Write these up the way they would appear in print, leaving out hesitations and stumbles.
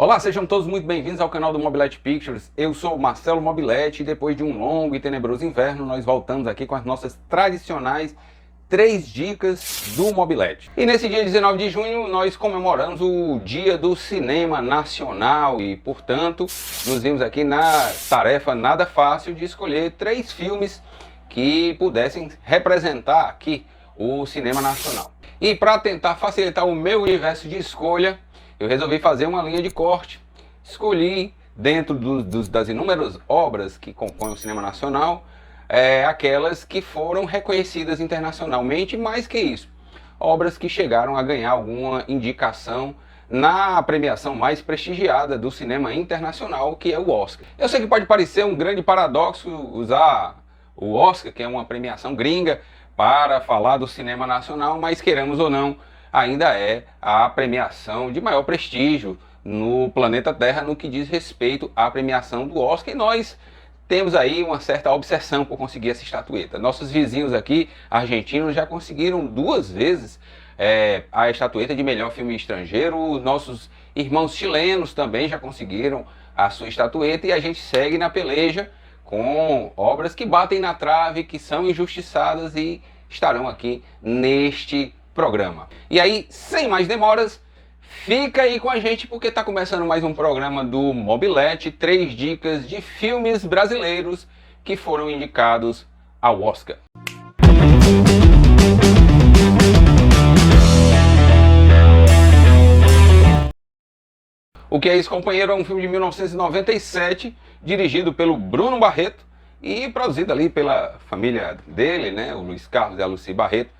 Olá, sejam todos muito bem-vindos ao canal do Mobilete Pictures. Eu sou o Marcelo Mobilete e depois de um longo e tenebroso inverno, nós voltamos aqui com as nossas tradicionais 3 dicas do Mobilete. E nesse dia 19 de junho nós comemoramos o Dia do Cinema Nacional e, portanto, nos vimos aqui na tarefa nada fácil de escolher 3 filmes que pudessem representar aqui o cinema nacional. E para tentar facilitar o meu universo de escolha, eu resolvi fazer uma linha de corte. Escolhi, dentro das inúmeras obras que compõem o cinema nacional, aquelas que foram reconhecidas internacionalmente, mais que isso, obras que chegaram a ganhar alguma indicação na premiação mais prestigiada do cinema internacional, que é o Oscar. Eu sei que pode parecer um grande paradoxo usar o Oscar, que é uma premiação gringa, para falar do cinema nacional, mas queiramos ou não, ainda é a premiação de maior prestígio no planeta Terra no que diz respeito à premiação do Oscar, e nós temos aí uma certa obsessão por conseguir essa estatueta. Nossos vizinhos aqui, argentinos, já conseguiram 2 vezes a estatueta de melhor filme estrangeiro. Nossos irmãos chilenos também já conseguiram a sua estatueta, e a gente segue na peleja com obras que batem na trave, que são injustiçadas e estarão aqui neste programa. E aí, sem mais demoras, fica aí com a gente porque está começando mais um programa do Mobilete, 3 dicas de filmes brasileiros que foram indicados ao Oscar. O Que é Isso, Companheiro? É um filme de 1997, dirigido pelo Bruno Barreto e produzido ali pela família dele, né, o Luiz Carlos e a Lucy Barreto,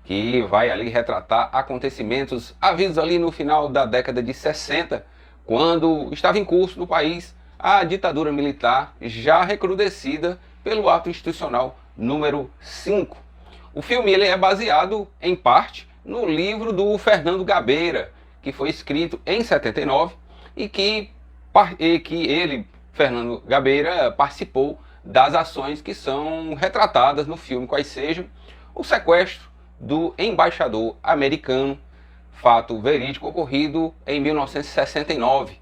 que vai ali retratar acontecimentos havidos ali no final da década de 60, quando estava em curso no país a ditadura militar, já recrudescida pelo ato institucional número 5. O filme ele é baseado, em parte, no livro do Fernando Gabeira, que foi escrito em 79 e que ele, Fernando Gabeira, participou das ações que são retratadas no filme, quais sejam o sequestro do embaixador americano, fato verídico ocorrido em 1969.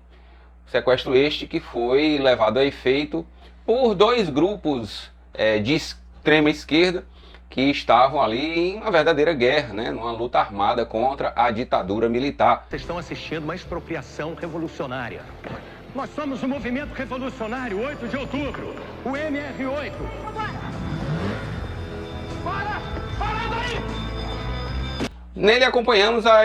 Sequestro este que foi levado a efeito por 2 grupos de extrema esquerda que estavam ali em uma verdadeira guerra, né, numa luta armada contra a ditadura militar. Vocês estão assistindo uma expropriação revolucionária. Nós somos o Movimento Revolucionário 8 de Outubro, o MR8. Para daí! Nele acompanhamos a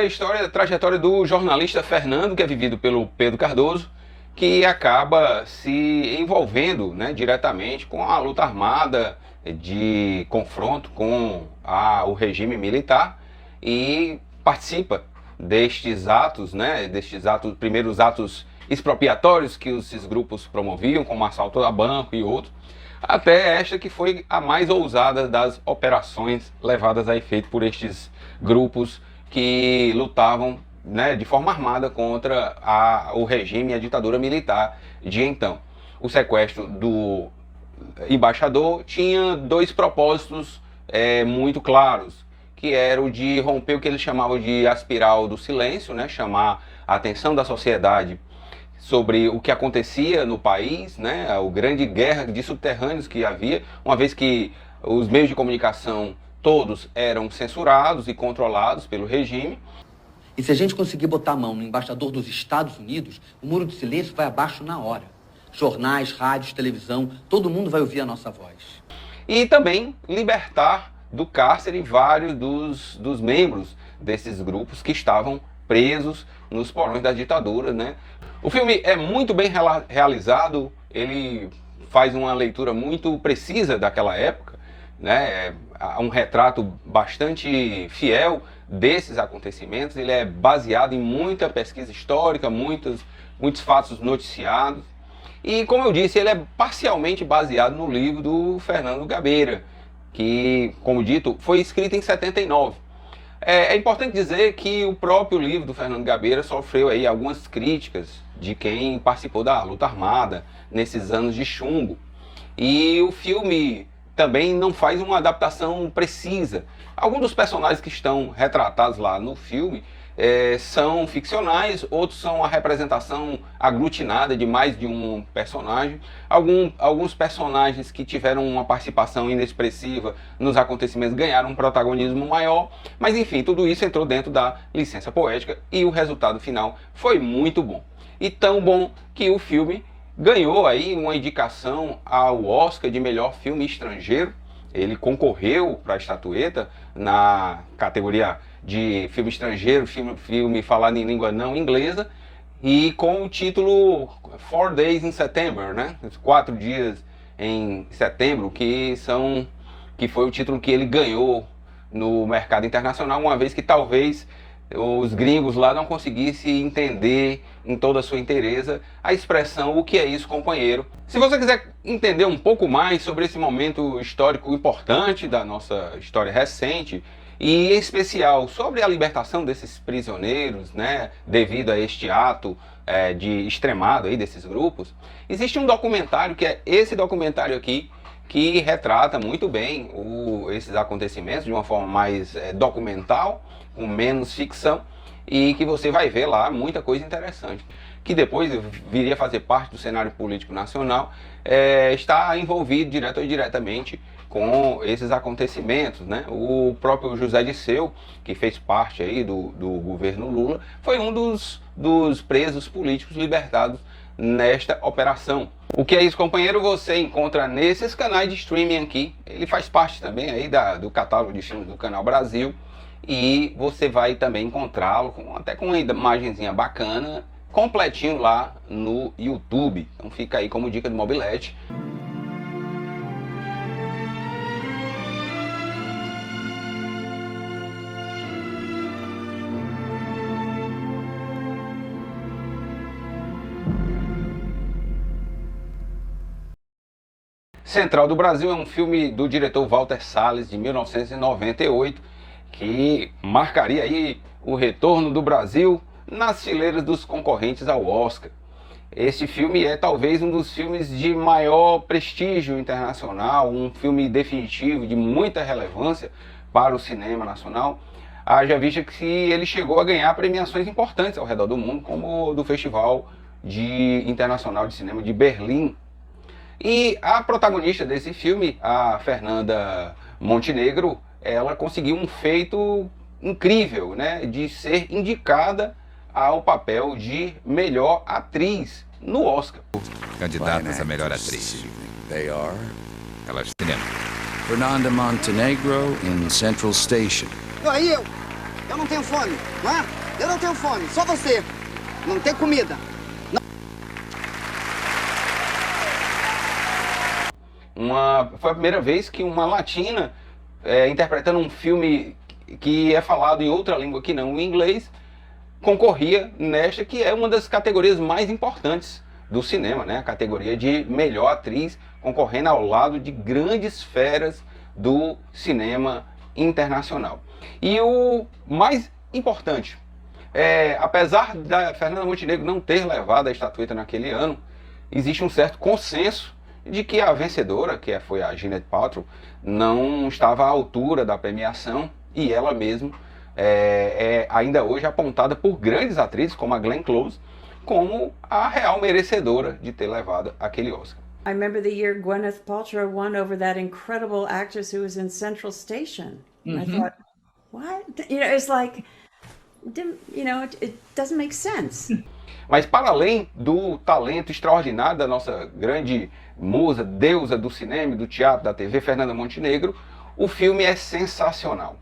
trajetória do jornalista Fernando, que é vivido pelo Pedro Cardoso, que acaba se envolvendo, né, diretamente com a luta armada de confronto com o regime militar e participa destes atos, primeiros atos expropriatórios que esses grupos promoviam, como assalto a banco e outros, até esta que foi a mais ousada das operações levadas a efeito por estes grupos que lutavam, né, de forma armada contra o regime e a ditadura militar de então. O sequestro do embaixador tinha 2 propósitos muito claros, que era o de romper o que eles chamavam de a espiral do silêncio, né, chamar a atenção da sociedade sobre o que acontecia no país, né, a grande guerra de subterrâneos que havia, uma vez que os meios de comunicação todos eram censurados e controlados pelo regime. E se a gente conseguir botar a mão no embaixador dos Estados Unidos, o muro de silêncio vai abaixo na hora. Jornais, rádios, televisão, todo mundo vai ouvir a nossa voz. E também libertar do cárcere vários dos membros desses grupos que estavam presos nos porões da ditadura, né? O filme é muito bem realizado, ele faz uma leitura muito precisa daquela época, né? Um retrato bastante fiel desses acontecimentos. Ele é baseado em muita pesquisa histórica, muitos fatos noticiados. E, como eu disse, ele é parcialmente baseado no livro do Fernando Gabeira, que, como dito, foi escrito em 79. É importante dizer que o próprio livro do Fernando Gabeira sofreu aí algumas críticas de quem participou da luta armada nesses anos de chumbo. E o filme também não faz uma adaptação precisa. Alguns dos personagens que estão retratados lá no filme são ficcionais, outros são a representação aglutinada de mais de um personagem. Alguns personagens que tiveram uma participação inexpressiva nos acontecimentos ganharam um protagonismo maior, mas enfim, tudo isso entrou dentro da licença poética e o resultado final foi muito bom. E tão bom que o filme ganhou aí uma indicação ao Oscar de melhor filme estrangeiro. Ele concorreu para a estatueta na categoria de filme estrangeiro, filme falado em língua não inglesa, e com o título 4 Days in September, né? 4 dias em setembro, que foi o título que ele ganhou no mercado internacional, uma vez que talvez os gringos lá não conseguissem entender em toda a sua inteireza a expressão "o que é isso, companheiro?". Se você quiser entender um pouco mais sobre esse momento histórico importante da nossa história recente, e em especial sobre a libertação desses prisioneiros, né, devido a este ato de extremado aí desses grupos, existe um documentário que é esse documentário aqui, que retrata muito bem esses acontecimentos de uma forma mais documental, com menos ficção, e que você vai ver lá muita coisa interessante, que depois viria a fazer parte do cenário político nacional, está envolvido direto ou indiretamente com esses acontecimentos, né? O próprio José Disseu, que fez parte aí do governo Lula, foi um dos presos políticos libertados nesta operação. O que é isso, companheiro? Você encontra nesses canais de streaming aqui. Ele faz parte também aí do catálogo de filmes do Canal Brasil, e você vai também encontrá-lo até com uma imagenzinha bacana, completinho lá no YouTube. Então fica aí como dica do Mobilete. Central do Brasil é um filme do diretor Walter Salles, de 1998, que marcaria aí o retorno do Brasil nas fileiras dos concorrentes ao Oscar. Esse filme é talvez um dos filmes de maior prestígio internacional, um filme definitivo de muita relevância para o cinema nacional. Haja vista que ele chegou a ganhar premiações importantes ao redor do mundo, como o do Festival Internacional de Cinema de Berlim. E a protagonista desse filme, a Fernanda Montenegro, ela conseguiu um feito incrível, né, de ser indicada ao papel de melhor atriz no Oscar. Candidatas a melhor atriz. Elas cinema. Fernanda Montenegro in Central Station. Aí eu não tenho fome, não é? Eu não tenho fome, só você. Não tem comida. Foi a primeira vez que uma latina, interpretando um filme que é falado em outra língua que não o inglês, concorria nesta que é uma das categorias mais importantes do cinema, né? A categoria de melhor atriz, concorrendo ao lado de grandes feras do cinema internacional. E o mais importante, apesar da Fernanda Montenegro não ter levado a estatueta naquele ano, existe um certo consenso de que a vencedora, que foi a Gwyneth Paltrow, não estava à altura da premiação, e ela mesma é ainda hoje apontada por grandes atrizes como a Glenn Close como a real merecedora de ter levado aquele Oscar. I remember the year Gwyneth Paltrow won over that incredible actress who was in Central Station. I thought, what? You know, it's like, you know, it doesn't make sense. Mas para além do talento extraordinário da nossa grande musa, deusa do cinema, do teatro, da TV, Fernanda Montenegro, o filme é sensacional.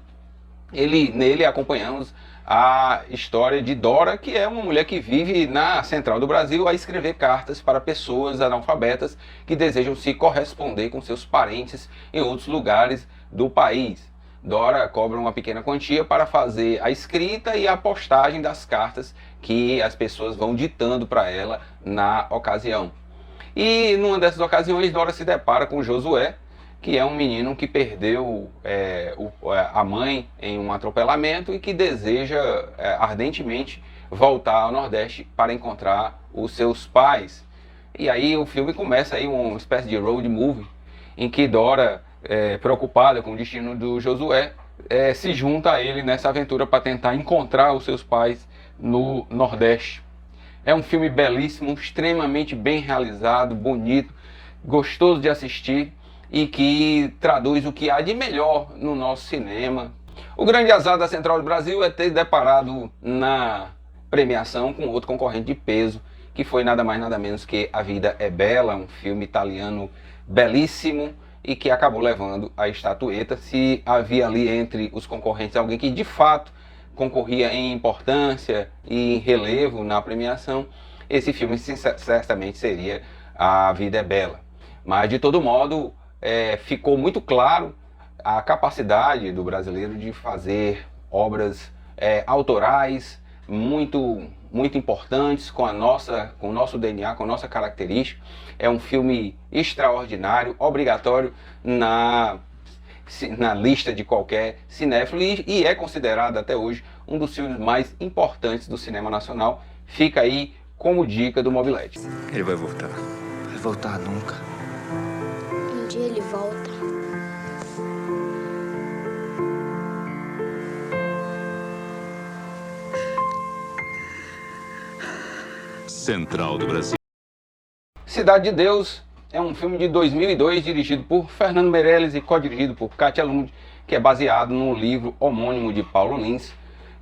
Nele acompanhamos a história de Dora, que é uma mulher que vive na Central do Brasil a escrever cartas para pessoas analfabetas que desejam se corresponder com seus parentes em outros lugares do país. Dora cobra uma pequena quantia para fazer a escrita e a postagem das cartas que as pessoas vão ditando para ela na ocasião. E numa dessas ocasiões, Dora se depara com Josué, que é um menino que perdeu a mãe em um atropelamento e que deseja ardentemente voltar ao Nordeste para encontrar os seus pais. E aí o filme começa aí uma espécie de road movie, em que Dora, preocupada com o destino do Josué, se junta a ele nessa aventura para tentar encontrar os seus pais no Nordeste. É um filme belíssimo, extremamente bem realizado, bonito, gostoso de assistir e que traduz o que há de melhor no nosso cinema. O grande azar da Central do Brasil é ter deparado na premiação com outro concorrente de peso, que foi nada mais nada menos que A Vida é Bela, um filme italiano belíssimo e que acabou levando a estatueta. Se havia ali entre os concorrentes alguém que de fato concorria em importância e em relevo na premiação, esse filme certamente seria A Vida é Bela. Mas de todo modo, ficou muito claro a capacidade do brasileiro de fazer obras autorais muito importantes com o nosso DNA, com a nossa característica. É um filme extraordinário, obrigatório na lista de qualquer cinéfilo e é considerado até hoje um dos filmes mais importantes do cinema nacional. Fica aí como dica do Mobilete. Ele vai voltar. Vai voltar nunca. Um dia ele volta. Central do Brasil. Cidade de Deus é um filme de 2002 dirigido por Fernando Meirelles e co-dirigido por Katia Lund, que é baseado no livro homônimo de Paulo Lins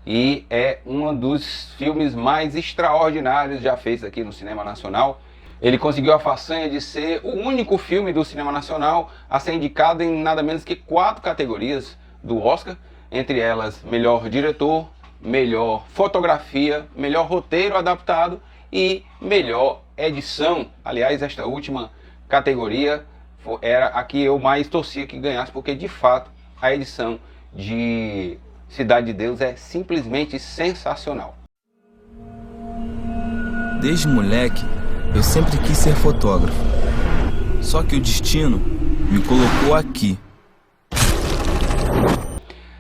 e é um dos filmes mais extraordinários já feitos aqui no cinema nacional. Ele conseguiu a façanha de ser o único filme do cinema nacional a ser indicado em nada menos que 4 categorias do Oscar, entre elas melhor diretor, melhor fotografia, melhor roteiro adaptado e melhor edição. Aliás, esta última categoria era a que eu mais torcia que ganhasse, porque de fato a edição de Cidade de Deus é simplesmente sensacional. Desde moleque, eu sempre quis ser fotógrafo. Só que o destino me colocou aqui.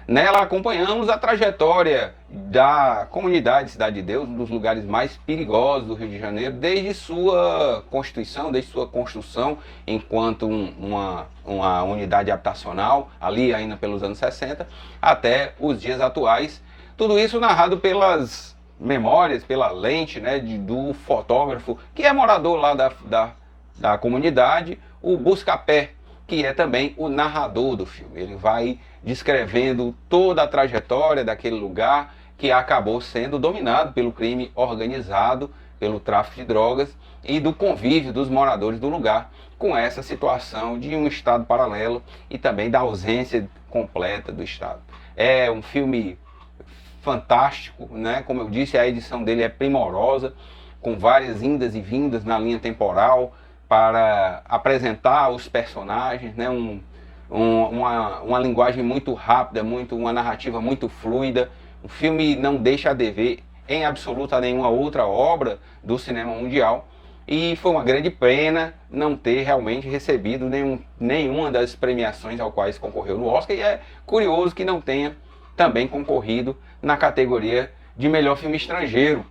Nela acompanhamos a trajetória da comunidade Cidade de Deus, um dos lugares mais perigosos do Rio de Janeiro, desde sua constituição, desde sua construção enquanto uma unidade habitacional, ali ainda pelos anos 60, até os dias atuais. Tudo isso narrado pelas memórias, pela lente, né, do fotógrafo, que é morador lá da comunidade, o Buscapé, que é também o narrador do filme. Ele vai descrevendo toda a trajetória daquele lugar que acabou sendo dominado pelo crime organizado, pelo tráfico de drogas e do convívio dos moradores do lugar com essa situação de um Estado paralelo e também da ausência completa do Estado. É um filme fantástico, né? Como eu disse, a edição dele é primorosa, com várias indas e vindas na linha temporal para apresentar os personagens, né? Uma linguagem muito rápida, uma narrativa muito fluida. O filme não deixa a dever em absoluta nenhuma outra obra do cinema mundial e foi uma grande pena não ter realmente recebido nenhuma das premiações ao quais concorreu no Oscar, e é curioso que não tenha também concorrido na categoria de melhor filme estrangeiro.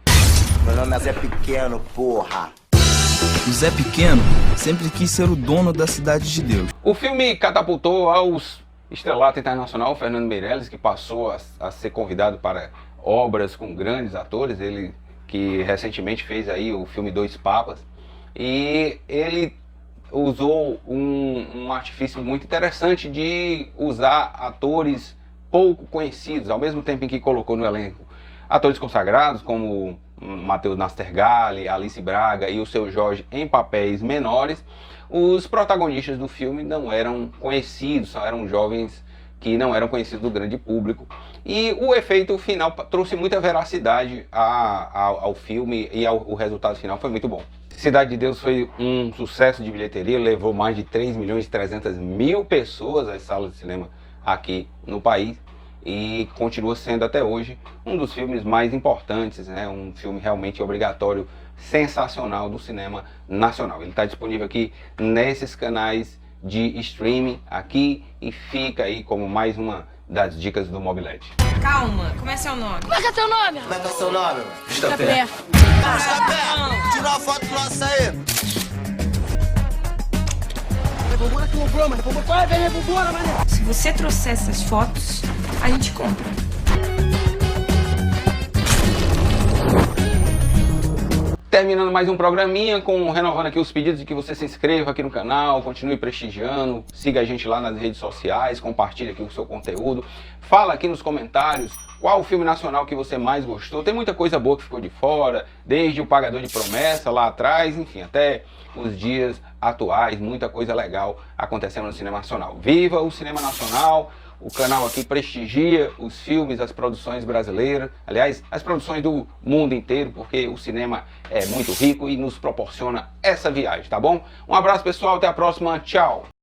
Meu nome é Zé Pequeno, porra! O Zé Pequeno sempre quis ser o dono da Cidade de Deus. O filme catapultou aos estrelato internacional o Fernando Meirelles, que passou a ser convidado para obras com grandes atores. Ele que recentemente fez aí o filme Dois Papas, e ele usou um artifício muito interessante de usar atores pouco conhecidos, ao mesmo tempo em que colocou no elenco atores consagrados como Matheus Nastergalli, Alice Braga e o Seu Jorge em papéis menores. Os protagonistas do filme não eram conhecidos, só eram jovens que não eram conhecidos do grande público. E o efeito final trouxe muita veracidade ao filme e o resultado final foi muito bom. Cidade de Deus foi um sucesso de bilheteria, levou mais de 3.300.000 pessoas às salas de cinema aqui no país e continua sendo até hoje um dos filmes mais importantes, né? Um filme realmente obrigatório, sensacional do cinema nacional. Ele está disponível aqui nesses canais de streaming aqui e fica aí como mais uma das dicas do Mobilete. Calma, como é seu nome? Como é que é seu nome? Como é que é o seu nome? Buscapé. Buscapé! Tira uma foto nossa aí! Se você trouxer essas fotos, a gente compra. Terminando mais um programinha, renovando aqui os pedidos de que você se inscreva aqui no canal, continue prestigiando, siga a gente lá nas redes sociais, compartilhe aqui o seu conteúdo, fala aqui nos comentários qual o filme nacional que você mais gostou. Tem muita coisa boa que ficou de fora, desde O Pagador de Promessa lá atrás, enfim, até os dias atuais, muita coisa legal acontecendo no cinema nacional. Viva o cinema nacional! O canal aqui prestigia os filmes, as produções brasileiras, aliás, as produções do mundo inteiro, porque o cinema é muito rico e nos proporciona essa viagem, tá bom? Um abraço, pessoal, até a próxima, tchau!